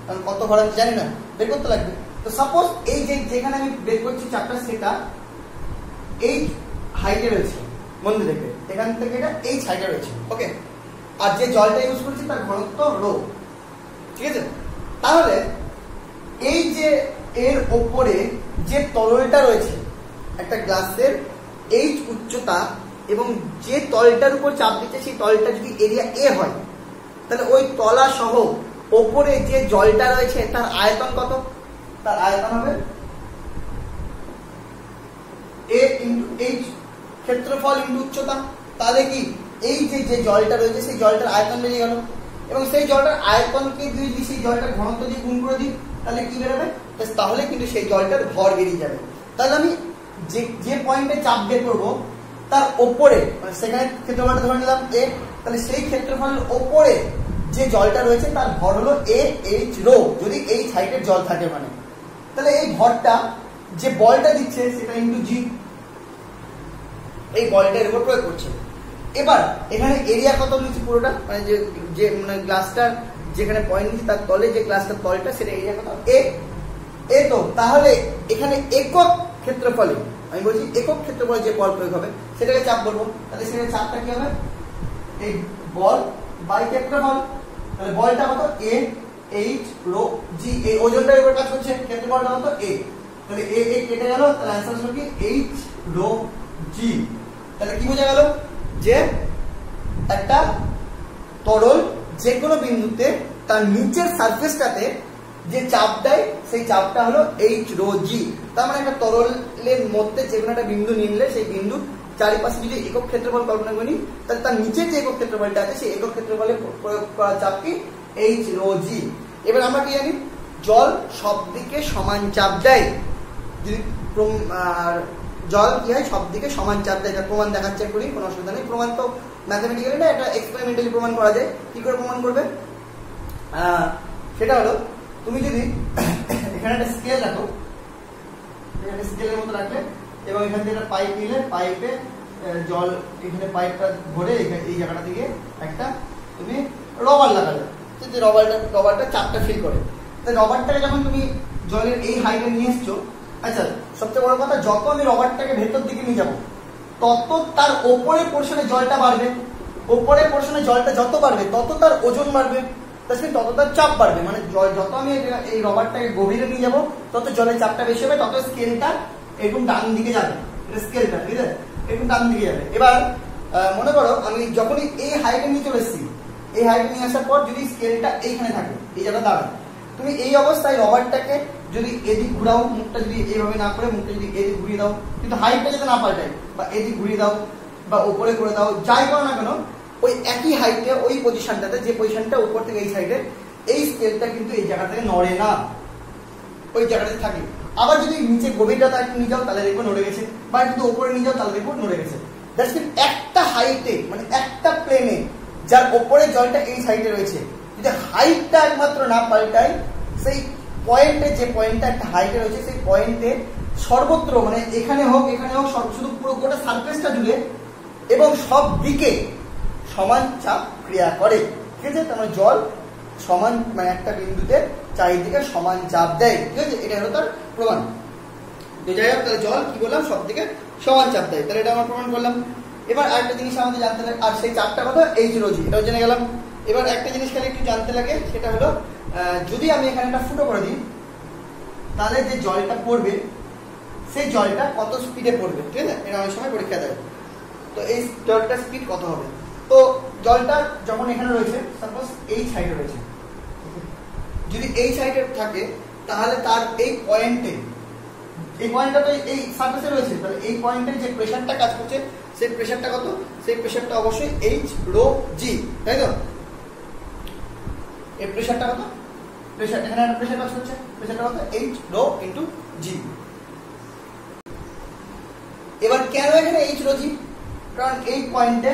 কারণ কত ভর আমি জানি না, বের করতে লাগবে। তো সাপোজ এই যেখানে আমি বের করছি চাপটা, সেটা এই হাইটে রয়েছে, মনে দেখবে এখান থেকে এটা এই সাইডে রয়েছে, ওকে। আর যে জলটা ইউজ করছি তার ঘনত্ব রো, ঠিক আছে। তাহলে এই যে এর ওপরে যে তরলটা রয়েছে একটা গ্লাসের এইচ উচ্চতা, এবং যে তলটার উপর চাপ দিচ্ছে সেই তলটা যদি এরিয়া এ হয়, তাহলে ওই তলা সহ ওপরে যে জলটা রয়েছে তার আয়তন কত? তার আয়তন হবে এ ইন্টু এইচ, ক্ষেত্রফল ইন্টু উচ্চতা। তাহলে কি এই যে জলটা রয়েছে সেই জলটার আয়তন বেরিয়ে গেল, এবং সেই জলটার আয়তনকে যদি সেই জলটার ঘনত্ব দিয়ে গুণ করে দিই, তাহলে কি বেরোবে? তাহলে কিন্তু সেই জলটার ভর বেরিয়ে যাবে। তাহলে আমি যে পয়েন্টে চাপ বের করবো তার ওপরে, মানে সেখানে ক্ষেত্রফলটা ধরে নিলাম এ, তাহলে সেই ক্ষেত্রফলের ওপরে যে জলটা রয়েছে তার ভর হলো এ এইচ রো, যদি এই সাইডের জল থাকে মানে। তাহলে এই ভরটা যে বলটা দিচ্ছে সেটা ইন্টু জি, এই বলটার উপর প্রয়োগ করছে। এবার এখানে এরিয়া কত নিচ্ছে পুরোটা, মানে যে মানে গ্লাসটার যেখানে পয়েন্ট নিচ্ছে তার তলে যে গ্লাসটার তলটা, সেটা এরিয়া কত? এ তো তাহলে এখানে একক ক্ষেত্রফলে, আমি বলছি একক ক্ষেত্রফলে যে বল প্রয়োগ হবে সেটাকে চাপ বলবো। তাহলে সেটা চাপটা কি হবে? এই বল বাই ক্ষেত্রফল। তাহলে বলটা কত? এ এইচ রো জি, এই ওজনটার উপর কাজ করছে, ক্ষেত্রফলটা কত? এ। তাহলে এ কেটে গেল, তাহলে অ্যান্সার হলো কি এইচ রো জি। তাহলে কি বোঝা গেল? যে একটা তরল যে কোনো বিন্দুতে তার নিচের সারফেসটাতে যে চাপ দেয় সেই চাপটা হলো এইচ রো জি। তার মানে একটা তরলের মধ্যে যে কোনো একটা বিন্দু নিলে সেই বিন্দু চারিপাশে যদি একক ক্ষেত্রফল কল্পনা করি, তাহলে তার নিচে যে একক ক্ষেত্রফলটা আছে সেই একক ক্ষেত্রফলে প্রয়োগ করা চাপ কি? এইচ রো জি। এবার আমরা কি জানি? জল সব দিকে সমান চাপ দেয়। যদি জল কি হয়? সব দিকে সমান চাপ দেয়। এটা প্রমাণ দেখাচ্ছে করি, কোনো অসুবিধা নেই। প্রমাণ তো ম্যাথমেটিক্যালি না, এটা এক্সপেরিমেন্টালি প্রমাণ করা যায়। কি করে প্রমাণ করবে? সেটা হলো, তুমি যদি এখানে একটা স্কেল রাখো, এখানে স্কেলের মতো রাখলে, এবং এখান থেকে একটা পাইপ নিলে, পাইপে জল এখানে পাইপটা ভরে এই জায়গাটা থেকে একটা তুমি রবার লাগালে, যে রবারটা চাপটা ফিল করে। তাই রবারটাকে যখন তুমি জলের এই হাইটে নিয়ে এসছো, আচ্ছা সবচেয়ে বড় কথা, যত আমি রবারটাকে ভেতর দিকে নিয়ে যাবো তত তার ওপরের পোর্শনে জলটা বাড়বে। ওপরের পোর্শনে জলটা যত বাড়বে তত তার ওজন বাড়বে, তত তার চাপ বাড়বে। মানে যত আমি এই রবারটাকে গভীরে নিয়ে যাবো তত জলের চাপটা বেশি হবে, তত স্কেলটা এরকম ডান দিকে যাবে। এটা স্কেলটা ঠিক আছে, এরকম ডান দিকে যাবে। এবার মনে করো আমি যখনই এই হাইটে নিয়ে চলে এসেছি, এই হাইটে নিয়ে আসার পর যদি স্কেলটা এইখানে থাকে, এই জায়গা দাঁড়ায়, তুমি এই অবস্থায় রবারটাকে যদি এদিক ঘুরাও, মুখটা যদি এইভাবে না করে মুখটা যদি এদিক ঘুরিয়ে দাও, কিন্তু হাইটটা যাতে না পাল্টায়, বা এদিক ঘুরিয়ে দাও বা উপরে করে দাও, যাই করো না কেন, ওই একই হাইটে ওই পজিশনটাতে, যে পজিশনটা উপর থেকে এই সাইডে, এই স্কেলটা কিন্তু এই জায়গা থেকে নড়ে না, ওই জায়গাটাতে থাকে। আবার যদি নিচে গভীরতা একটু নিয়ে যাও তাহলে দেখবো নড়ে গেছে, বা একটু উপরে নিয়ে যাও তাহলে দেখবো নড়ে গেছে। দ্যাটস মিন একটা হাইটে, মানে একটা প্লেনে যার ওপরে জলটা এই সাইডে রয়েছে, যদি হাইটটা একমাত্র না পাল্টায়, সেই পয়েন্টে, যে পয়েন্টটা একটা হাইটে রয়েছে সেই পয়েন্টে সর্বত্র, মানে এখানে হোক শুধু পুরো গোটা সারফেসটা জুড়ে এবং সব দিকে সমান চাপ ক্রিয়া করে, ঠিক আছে। তার মানে জল সমান, মানে একটা বিন্দুতে চারিদিকে সমান চাপ দেয়, ঠিক আছে। এটা হলো তার প্রমাণ। তো যাই হোক, তাহলে জল কি বললাম? সব দিকে সমান চাপ দেয়, তাহলে এটা আমরা প্রমাণ করলাম। এবার আরেকটা জিনিস আমাদের জানতে লাগে, আর সেই চাপটা কত? এইচ রো জি, এটাও জেনে গেলাম। এবার একটা জিনিস খালি একটু জানতে লাগে, সেটা হলো যদি আমি এখানে একটা ফুটো করে দিই, তাহলে যে জলটা পড়বে সেই জলটা কত স্পিডে পড়বে, ঠিক আছে। এটা অনেক সময় পরীক্ষা দেয়। তো এই জলটার স্পিড কত হবে? তো জলটা যখন এখানে রয়েছে, সাপোজ এই সাইডে রয়েছে, যদি এই সাইডে থাকে তাহলে তার এই পয়েন্টে এই পয়েন্টটা তো এই সারফেসে রয়েছে, তাহলে এই পয়েন্টে যে প্রেসারটা কাজ করছে সেই প্রেসারটা কত? সেই প্রেসারটা অবশ্যই এইচ রো জি, তাই তো? এই প্রেসারটা কত? প্রেসার এখানে একটা প্রেসার কাজ করছে, প্রেসারটা কত? এইচ রো ইনটু জি। এবার কেন এখানে এইচ রো জি? কারণ এই পয়েন্টে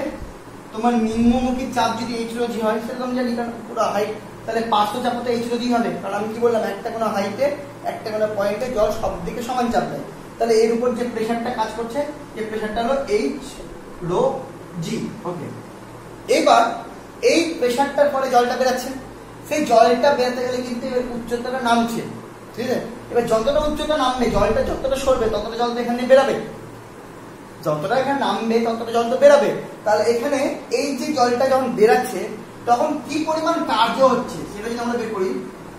তোমার নিম্নমুখী চাপ যদি এইচ রো জি হয়, সেটা আমি জানি, কারণ পুরো হাইট, তাহলে পার্শ্ব চাপ তো এইচ রো জি হবে। কারণ আমি কি বললাম, একটা কোনো হাইটে একটা কোনো পয়েন্টে জল সব দিকে সমান চাপ দেয়। তাহলে এর উপর যে প্রেসারটা কাজ করছে, যে প্রেসারটা হলো এইচ রো জি। ওকে, এবার এই প্রেসারটার পরে জলটা বেরাচ্ছে, সেই জলটা বেরাতে গেলে কিন্তু এবার উচ্চতাটা নামছে, ঠিক আছে? এবার যতটা উচ্চতা নামবে, জলটা যতটা সরবে ততটা জল তো এখানে বেরাবে, যতটা এখানে নামবে ততটা জল তো বেরাবে। তাহলে এখানে এই যে জলটা যখন বেরাচ্ছে তখন কি পরিমাণ কার্য হচ্ছে সেটা যদি আমরা বের করি,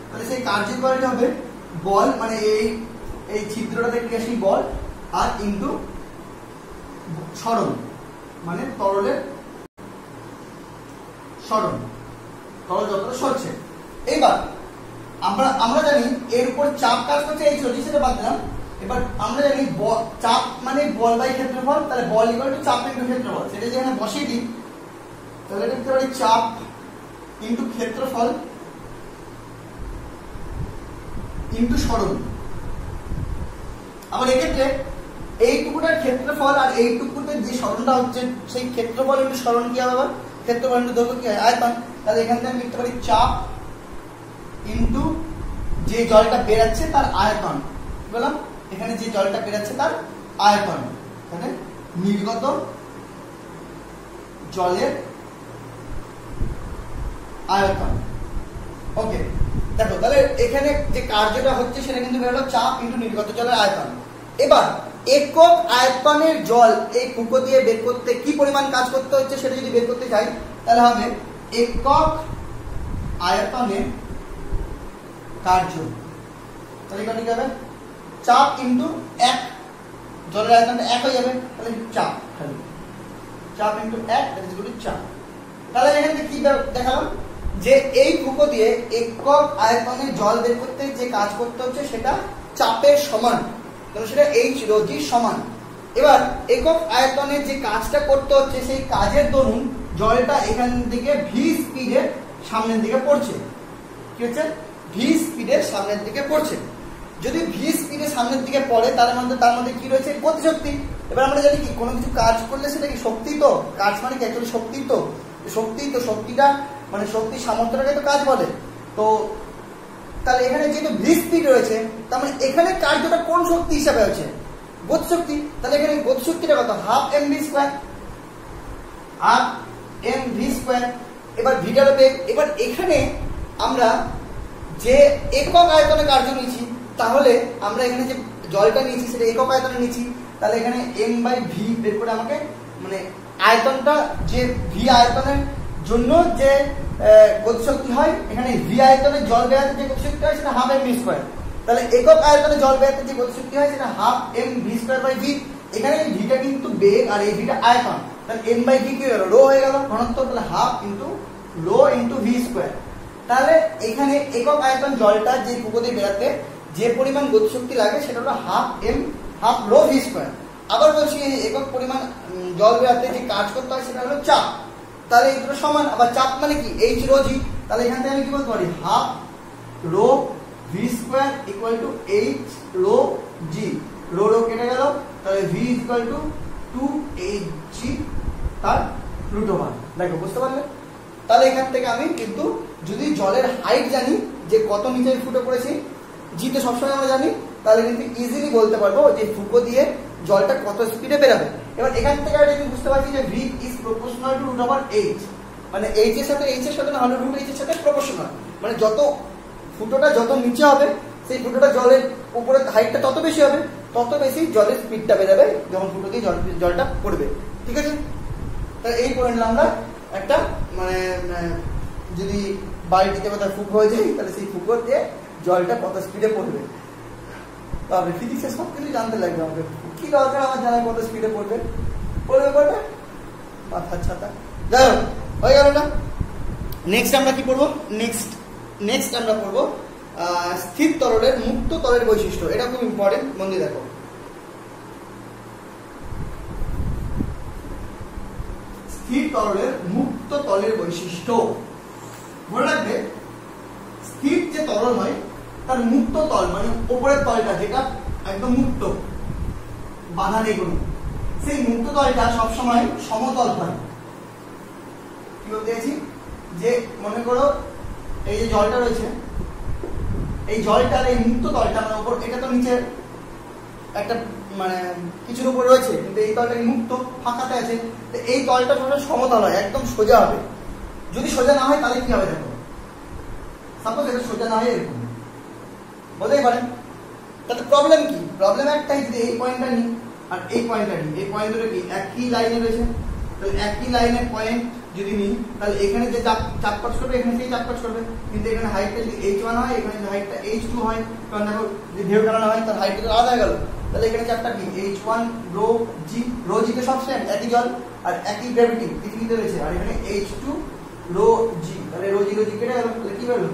তাহলে সেই কার্যকারিতা হবে বল, মানে এই ছিদ্রটাতে ক্রিয়াশীল বল আর ইনটু সরণ, মানে তরলের সরণ, তরল যতটা সরছে। এইবার আমরা জানি এর উপর চাপ কাজ করছে এইচ রো জি, সেটা বাদ দিলাম। এবার আমরা জানি চাপ মানে বল বাই ক্ষেত্রফল, তাহলে বল ইকুয়াল টু চাপ ইনটু ক্ষেত্রফল। সেটা যেখানে বসিয়ে দিই তাহলে এটা লিখতে পারি চাপ ইনটু ক্ষেত্রফল ইনটু সরণ। আবার এক্ষেত্রে এইটুকুটার ক্ষেত্রফল আর এইটুকুতে যে সরণটা হচ্ছে সেই ক্ষেত্রফল ইনটু সরণ কি হবে? আবার ক্ষেত্রফল ইনটু দৈর্ঘ্য কি হয়? আয়তন। তাহলে এখান থেকে আমি লিখতে পারি চাপ ইনটু যে জলটা বেরাচ্ছে তার আয়তন। বললাম এখানে যে জলটা বেরাচ্ছে তার আয়তন, তাহলে নির্গত জলের আয়তন। ওকে, দেখো তাহলে এখানে যে কার্যটা হচ্ছে সেটা কিন্তু বেরোলো চাপ ইনটু নির্গত জলের আয়তন। এবার একক আয়তনের জল এই ফুঁকো দিয়ে বের করতে কি পরিমাণ কাজ করতে হচ্ছে সেটা যদি বের করতে চাই, তাহলে হবে একক আয়তনের কার্য। তাহলে কি হবে? চাপ ইনটু এক, জলের আয়তনটা এক হয়ে যাবে, তাহলে চাপ, খালি চাপ ইনটু এক, দ্যাট ইজ ইকুয়াল টু চাপ। তাহলে এখানে কি দেখালাম যে এই ফুঁকো দিয়ে একক আয়তনে জল বের করতে যে কাজ করতে হচ্ছে সেটা চাপের সমান, তাহলে সেটা এইচ রো জি সমান। এবার একক আয়তনে যে কাজটা করতে হচ্ছে সেই কাজের দরুন জলটা এখান থেকে ভি স্পিডে সামনের দিকে পড়ছে। কি হচ্ছে? ভি স্পিডে সামনের দিকে পড়ছে। যদি ভি স্পিডে সামনের দিকে পড়ে তার মধ্যে কি রয়েছে? গতিশক্তি। এবার আমরা জানি কি কোনো কিছু কাজ করলে সেটা কি শক্তি, তো কাজ মানে কি অ্যাকচুয়ালি শক্তি, তো শক্তিটা মানে শক্তির সামর্থ্যটাকে তো কাজ বলে। তো তাহলে এখানে যেহেতু ভি স্পিড রয়েছে তার মানে এখানে কার্যটা কোন শক্তি হিসাবে হচ্ছে? গতিশক্তি। তাহলে এখানে গতিশক্তিটা কত? Half M V square, half M V square. এবার ভিটার বেগ। এবার এখানে আমরা যে একক আয়তনে কার্য নিয়েছি, তাহলে আমরা এখানে যে জলটা নিয়েছি সেটা একক আয়তনে নিয়েছি, তাহলে এখানে এম বাই ভি বের করে আমাকে মানে আয়তনটা যে ভি আয়তনের জন্য যে গতিশক্তি হয়, এখানে ভি আয়তনে জল বেরাতে যে গতিশক্তি হয় সেটা হাফ এম ভি স্কোয়ার। তাহলে একক আয়তনে জল বেরাতে যে গতিশক্তি হয় সেটা half M V square by V. এখানে এই ভিটা কিন্তু বেগ আর এই ভিটা আয়তন, তাহলে এম বাই ভি কি হলো? রো হয়ে গেল ঘনত্ব, তাহলে half into rho into V square. তাহলে এখানে একক আয়তন জলটা যে ফুঁকো দিয়ে বেরাতে যে পরিমাণ গতিশক্তি লাগে সেটা হলো হাফ রো ভি স্কোয়ার। আবার বলছি এই একক পরিমাণ জল বেরাতে যে কাজ করতে হয় সেটা হলো চাপ। তাহলে এই দুটো সমান। আবার চাপ মানে কি? H rho G. তাহলে এখান থেকে আমি কি বলতে পারি? Half rho V square equal to H rho G. Rho কেটে গেল, তাহলে ভি ইকুয়াল টু 2hg তার রুট ওভার। দেখো বুঝতে পারলে? তাহলে এখান থেকে আমি কিন্তু যদি জলের হাইট জানি যে কত নিচে ফুটে পড়েছি, জি তো সবসময় আমরা জানি, তাহলে কিন্তু ইজিলি বলতে পারবো যে ফুঁকো দিয়ে জলটা কত স্পিডে বেরাবে। এবার এখান থেকে আমি বুঝতে পারছি যে V is proportional to root over H, মানে এইচ এর সাথে না হলে রুট এইচ এর সাথে প্রপোর্শনাল। মানে যত ফুটোটা যত নিচে হবে সেই ফুটোটা জলের উপরে হাইটটা তত বেশি হবে, তত বেশি জলের স্পিডটা বেরাবে যখন ফুটো দিয়ে জলটা পড়বে। ঠিক আছে? তাহলে এই করে নিলাম আমরা একটা, মানে যদি বাড়িটিতে কোথাও ফুঁকো হয়ে যায় তাহলে সেই ফুঁকো দিয়ে জলটা কত স্পিডে পড়বে। তাহলে ফিজিক্সের সব কিছু জানতে লাগবে আমাকে, কি দরকার আমার জানা কত স্পিডে পড়বে মাথার ছাতা। যাই হোক, হয়ে গেল না? নেক্সট আমরা কি পড়বো? নেক্সট আমরা পড়বো স্থির তরলের মুক্ত তলের বৈশিষ্ট্য, এটা খুব ইম্পর্টেন্ট, মন দিয়ে দেখো। স্থির তরলের মুক্ত তলের বৈশিষ্ট্য মনে রাখবে, স্থির যে তরল হয় তার মুক্ত তল মানে উপরের তলটা যেটা একদম মুক্ত, বাধা নেই কোনো, সেই মুক্ত তলটা সবসময় সমতল হয়। কি বলতে চাইছি, যে মনে করো এই যে জলটা রয়েছে, এই জলটার এই মুক্ত তলটা মানে উপর, এটা তো নিচে একটা মানে কিছুর উপর রয়েছে, কিন্তু এই তলটা মুক্ত ফাঁকাতে আছে, তো এই তলটা সবসময় সমতল হয়, একদম সোজা হবে। যদি সোজা না হয় তাহলে কি হবে দেখো, সাপোজ এটা সোজা না হয় এরকম, বুঝতেই পারেন। তাতে প্রবলেম কি, প্রবলেম একটাই, যদি এই পয়েন্টটা নিই আর এই পয়েন্টটা নিই, এই পয়েন্ট দুটো কি একই লাইনে রয়েছে, তো একই লাইনের পয়েন্ট যদি নিই তাহলে এখানে যে চাপ কাজ করবে এখানে সেই চাপ কাজ করবে, কিন্তু এখানে হাইটটা যদি h1 হয়, এখানে যদি হাইটটা h2 হয়, কারণ দেখো যদি ঢেউ টানানো হয় তার হাইটটা তো আলাদা হয়ে গেল, তাহলে এখানে চাপটা কি h1 রো জি, রো জি তে সব সেম একই জল আর একই গ্র্যাভিটি পৃথিবীতে রয়েছে, আর এখানে h2 রো জি, তাহলে রো জি কেটে গেল, তাহলে কি হলো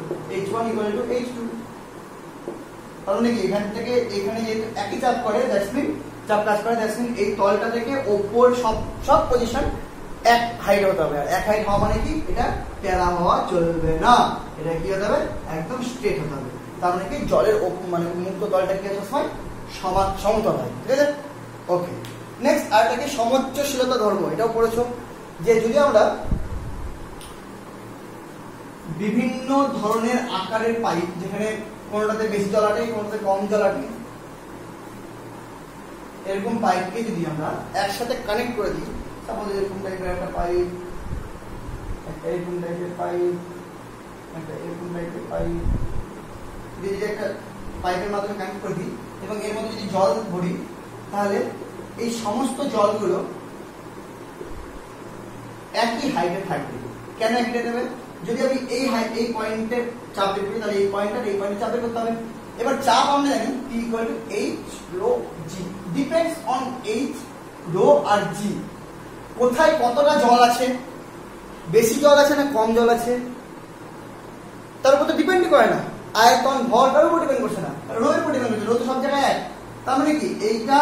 h1 = h2। কারণ কি এখান থেকে এখানে যেহেতু একই চাপ করে, দ্যাটস মিন চাপ কাজ করে, দ্যাটস মিন এই তলটা থেকে ওপর সব পজিশন এক হাইট হতে হবে, আর এক হাইট হওয়া মানে কি এটা টেরা হওয়া চলবে না, এটা কি হতে হবে একদম স্ট্রেট হতে হবে। তার মানে কি জলের মানে মুক্ত তলটা কি হয় সমতল হয়, ঠিক আছে। ওকে, নেক্সট আরেকটা কি সমোচ্চশীলতা ধর্ম, এটাও পড়েছো, যে যদি আমরা বিভিন্ন ধরনের আকারের পাইপ, যেখানে কোনটাতে বেশি জল আটে কোনটাতে কম জল আটে, এরকম পাইপকে যদি আমরা একসাথে কানেক্ট করে দিই, সাপোজ এরকম টাইপের একটা পাইপ, একটা এরকম টাইপের পাইপ, একটা এরকম টাইপের পাইপ, যদি একটা পাইপের মাধ্যমে কানেক্ট করে দিই এবং এর মধ্যে যদি জল ভরি, তাহলে এই সমস্ত জলগুলো একই হাইটে থাকবে। কেন একই দেবে, যদি আমি এই পয়েন্টে চাপ বের করি তাহলে এই পয়েন্টে চাপ বের করতে হবে। এবার চাপ আমরা জানি P = H rho G, depends on H rho আর G, কোথায় কতটা জল আছে, বেশি জল আছে না কম জল আছে তার উপর তো ডিপেন্ড করে না, আয়তন ভর কারোর উপর ডিপেন্ড করছে না, রো এর উপর ডিপেন্ড করছে, রো তো সব জায়গায় এক। তার মানে কি এইটা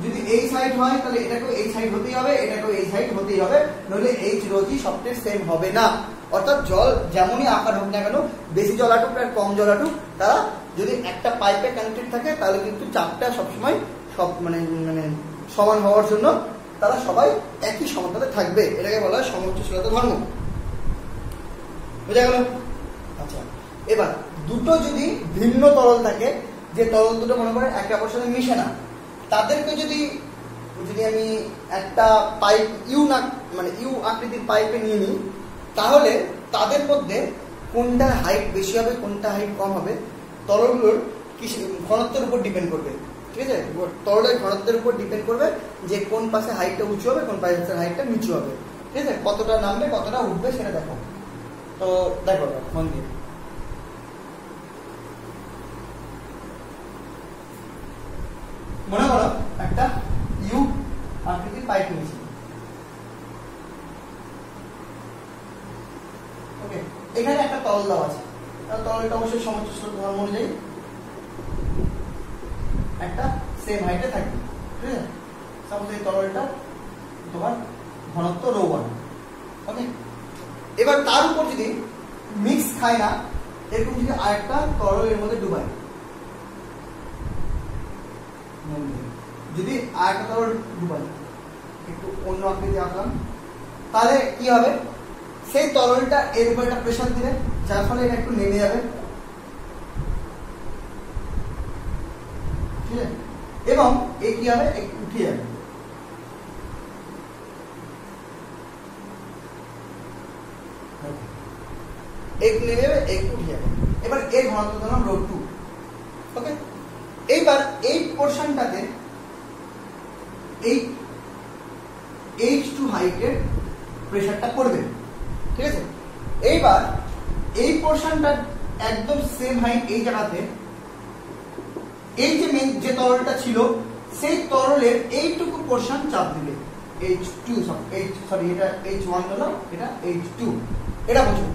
যদি এই সাইড হয় তাহলে এটাকেও এই সাইড হতেই হবে, এটাকেও এই সাইড হতেই হবে, নইলে H rho G সবটাই সেম হবে না। অর্থাৎ জল যেমনই আকার হোক না কেন, বেশি জল আটুক আর কম জল আটুক, তারা যদি একটা পাইপে কানেক্টেড থাকে তাহলে কিন্তু চাপটা সবসময় সব মানে সমান হওয়ার জন্য তারা সবাই একই সমতলে থাকবে, এটাকে বলা হয় সমোচ্চশীলতা ধর্ম। বুঝা গেল? আচ্ছা, এবার দুটো যদি ভিন্ন তরল থাকে, যে তরল দুটো মনে করে একে অপরের সাথে মিশে না, তাদেরকে যদি আমি একটা পাইপ ইউ আকৃতির পাইপে নিয়ে নিই, তাহলে তাদের মধ্যে কোনটা হাইট বেশি হবে কোনটা হাইট কম হবে তরলগুলোর ঘনত্বের উপর ডিপেন্ড করবে, ঠিক আছে। তরলের ঘনত্বের উপর ডিপেন্ড করবে যে কোন পাশে হাইটটা উঁচু হবে কোন পাশের হাইটটা নিচু হবে, ঠিক আছে, কতটা নামবে কতটা উঠবে সেটা দেখো। তো দেখো মন দিয়ে, মনে করো একটা ইউ আকৃতির পাইপ নিয়েছি, ওকে, এখানে একটা তরল দেওয়া আছে, তরলটা অবশ্যই সমোচ্চশীলতা ধর্ম অনুযায়ী একটা সেম হাইটে থাকবে, ঠিক আছে। সাপোজ এই তরলটা তোমার ঘনত্ব রো 1, ওকে। এবার তার উপর যদি মিক্স খায় না এরকম যদি আরেকটা তরল এর মধ্যে ডুবাই, যদি আরেকটা তরল ডুবাই, একটু অন্য আকৃতি আঁকলাম, তাহলে কি হবে, সেই তরলটা এর উপর একটা প্রেসার দিলে যার ফলে এটা একটু নেমে যাবে, ঠিক আছে, এবং এ কি হবে একটু উঠে যাবে, একটু নেমে যাবে একটু উঠে যাবে। এবার এর ঘনত্ব দিলাম রো 2, ওকে। এইবার এই পোরশনটাতে এই H2 হাইটের প্রেসারটা পড়বে, ঠিক আছে। এইবার এই পোরশনটা একদম সেম হাইট, এই জায়গাতে এই যে মেন যে তরলটা ছিল সেই তরলের এইটুকু পোরশন চাপ দিলে H2 সরি এটা H1 হলো, এটা H2, এটা বুঝুন।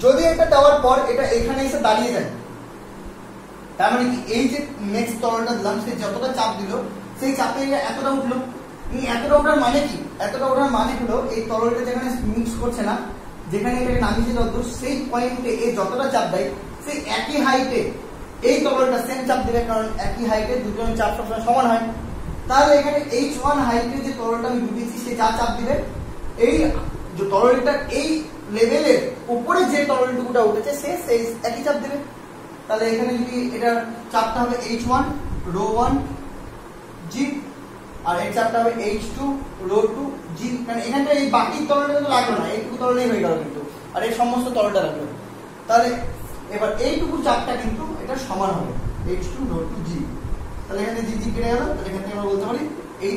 যদি এটা দেওয়ার পর এটা এখানে এসে দাঁড়িয়ে যায়, তার মানে কি এই যে নেক্সট তরলটা দিলাম সে যতটা চাপ দিল সেই চাপে এতটা উঠলো। এতটা ওঠার মানে কি? এতটা ওঠার মানে হলো এই তরলটা যেখানে মিক্স করছে না, যেখানে এটাকে নামিয়েছে যত, সেই পয়েন্টে এ যতটা চাপ দেয় সেই একই হাইটে এই তরলটা সেম চাপ দিবে, কারণ একই হাইটে দুজন চাপ সবসময় সমান হয়। তাহলে এখানে H1 হাইটে যে তরলটা আমি ডুবিয়েছি সে যা চাপ দিবে, এই যে তরলটা এই লেভেলের উপরে যে তরলটুকুটা উঠেছে সে সেই একই চাপ দেবে। তাহলে এখানে যদি এটার চাপটা হবে H1 ρ1 g, আর এর চাপটা হবে H2 ρ2 g, মানে এখানটা এই বাকি তরলটা তো লাগলো না, এইটুকু তরলেই হয়ে গেল কিন্তু, আর এই সমস্ত তরলটা লাগলো। তাহলে এবার এইটুকু চাপটা কিন্তু এটা সমান হবে H2 ρ2 g। তাহলে এখানে g কেটে গেল, তাহলে এখান থেকে আমরা বলতে পারি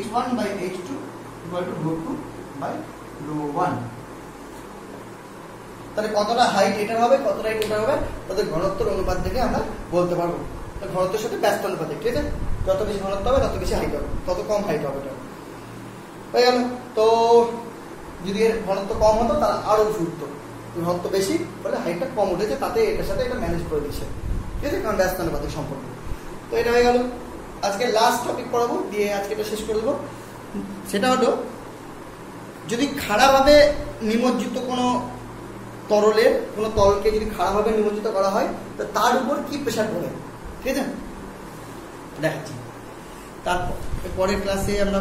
H1 by H2 equal to ρ2 by ρ1। তাহলে কতটা হাইট এটা হবে, কতটা হাইট এটা হবে, তাদের ঘনত্বের অনুপাত থেকে আমরা বলতে পারবো। ঘনত্বের সাথে ব্যস্ত অনুপাত, ঠিক আছে? যত বেশি ঘনত্ব হবে তত বেশি হাইট হবে, তত কম হাইট হবে এটা। হয়ে গেল। তো যদি এর ঘনত্ব কম হতো তাহলে আরো উঠতো, ঘনত্ব বেশি বলে হাইটটা কম উঠেছে, তাতে এটার সাথে এটা ম্যানেজ করে দিচ্ছে, ঠিক আছে? কারণ ব্যস্ত অনুপাতের সম্পর্ক। তো এটা হয়ে গেল। আজকে লাস্ট টপিক পড়াবো, দিয়ে আজকে এটা শেষ করে দেবো। সেটা হলো যদি খাড়াভাবে নিমজ্জিত কোনো তরলের, কোনো তরলকে যদি খাড়াভাবে নিমজ্জিত করা হয় তো তার উপর কি প্রেশার পড়ে, ঠিক আছে? দেখাচ্ছি। তারপর পরের ক্লাসে আমরা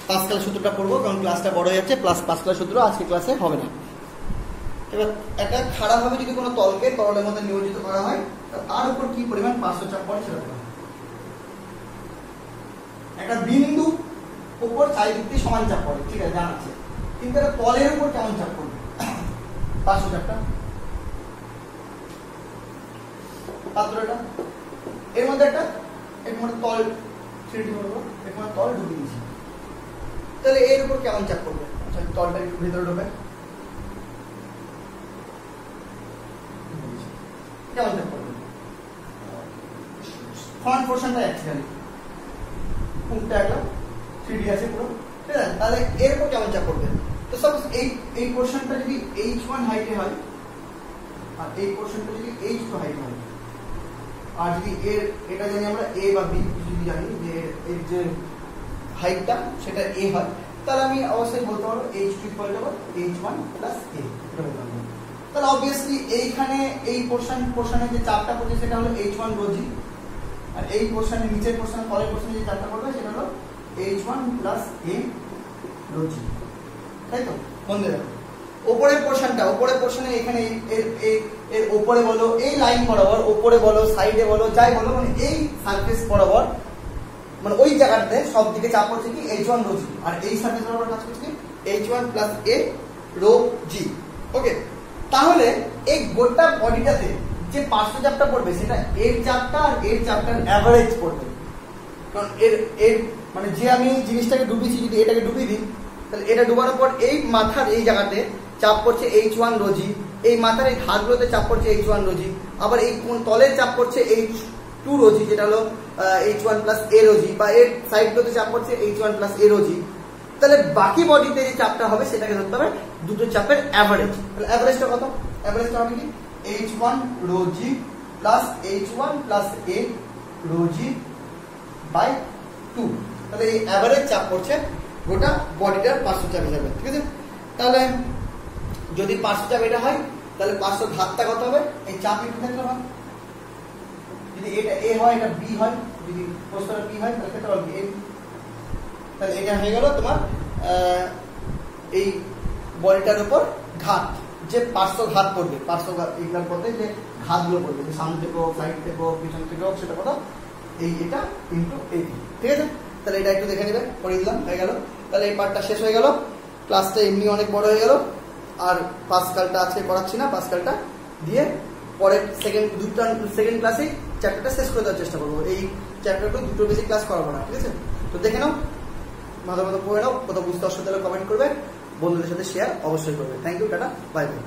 পাস্কাল সূত্রটা পড়বো, কারণ ক্লাসটা বড় হয়ে যাচ্ছে, প্লাস পাস্কাল সূত্র আজকে ক্লাসে হবে না। এবার একটা খাড়াভাবে যদি কোনো তলকে তরলের মধ্যে নিমজ্জিত করা হয় তার উপর কি পরিমাণ পার্শ্ব চাপ পড়ে সেটা পড়ে। একটা বিন্দু উপর চারিদিক দিয়ে সমান চাপ পড়ে, ঠিক আছে, জানা আছে, কিন্তু একটা তলের উপর কেমন চাপ পড়বে পার্শ্ব চাপটা। পাত্রটা এর মধ্যে একটা তল থ্রিডি করবো, এর মধ্যে তল ঢুকে দিয়েছি, তাহলে এর উপর কেমন চাপ পড়বে? তলটা একটু ভেতরে ঢোকে, কেমন চাপ পড়বে? ফ্রন্ট পোর্শনটা অ্যাকচুয়ালি মুখটা একটা থ্রিডি আছে পুরো, ঠিক আছে? তাহলে এর উপর কেমন চাপ পড়বে? তো সাপোজ এই পোর্শনটা যদি H1 হাইটে হয় আর এই পোর্শনটা যদি H2 হাইটে হয়, আর যদি এটা জানি আমরা A বা B যদি জানি যে এর যে হাইটটা সেটা A হয়, তাহলে আমি অবশ্যই বলতে পারবো H2 equal to H1 plus A, এটা বলতে পারবো। তাহলে অবভিয়াসলি এইখানে এই পোর্শনে যে চাপটা পড়ছে সেটা হলো H1 ρ g, আর এই পোর্শনের নিচের পোর্শনে তলের পোর্শনে যে চাপটা পড়বে সেটা হলো H1 প্লাস A ρ g, তাই তো? বন্ধু দেখো উপরের পোর্শনে এখানে এর উপরে বলো, এই লাইন বরাবর উপরে বলো, সাইডে বলো, যাই বলো, মানে এই সারফেস বরাবর, মানে ওই জায়গাটাতে সব দিকে চাপ পড়ছে কি H1 ρ g, আর এই সারফেস বরাবর কাজ করছে কি H1 প্লাস A ρ g। ওকে, তাহলে এই গোটা বডিটাতে যে পার্শ্ব চাপটা পড়বে সেটা এর চাপটা আর এর চাপটার অ্যাভারেজ পড়বে। কারণ এর মানে যে আমি জিনিসটাকে ডুবিয়েছি, যদি এটাকে ডুবিয়ে দিই তাহলে এটা ডুবানোর পর এই মাথার এই জায়গাতে চাপ পড়ছে H1 ρ g, এই মাথার এই ধারগুলোতে চাপ পড়ছে H1 ρ g, আবার এই কোন তলের চাপ পড়ছে H2 ρ g, যেটা হলো H1 প্লাস A ρ g, বা এর সাইডগুলোতে চাপ পড়ছে H1 প্লাস A ρ g। তাহলে বাকি বডিতে যে চাপটা হবে সেটাকে ধরতে হবে দুটো চাপের অ্যাভারেজ। তাহলে অ্যাভারেজটা কত? অ্যাভারেজটা হবে কি H1 ρ g plus H1 plus A ρ g by 2। তাহলে এই অ্যাভারেজ চাপ পড়ছে গোটা বডিটার পার্শ্ব চাপ হিসাবে, ঠিক আছে? তাহলে যদি পার্শ্ব চাপ এটা হয় তাহলে পার্শ্ব ঘাতটা কত হবে? এই চাপ একটু ক্ষেত্র হয়, যদি এটা A হয় এটা B হয়, যদি প্রস্থটা P হয় তাহলে ক্ষেত্র হবে A। তাহলে এটা হয়ে গেল তোমার এই বডিটার উপর ঘাত, যে পার্শ্ব ঘাত পড়বে, পার্শ্ব এগুলোর পথে যে ঘাতগুলো পড়বে, যে সামনে থেকে সাইড থেকে পিছন থেকে সেটা কত? এই এটা ইন্টু এই, ঠিক আছে? তাহলে এটা একটু দেখে নেবে, করে দিলাম, হয়ে গেল। তাহলে এই পার্টটা শেষ হয়ে গেল, ক্লাসটা এমনি অনেক বড় হয়ে গেল, আর পাস্কালটা আজকে করাচ্ছি না, পাস্কালটা দিয়ে পরের সেকেন্ড ক্লাসেই চ্যাপ্টারটা শেষ করে দেওয়ার চেষ্টা করবো। এই চ্যাপ্টারটা দুটো বেশি ক্লাস করাবো না, ঠিক আছে? তো দেখে নাও, ভালো মতো পড়ে নাও, কোথাও বুঝতে অসুবিধা হলে কমেন্ট করবে, বন্ধুদের সাথে শেয়ার অবশ্যই করবে। Thank you, tata, bye by.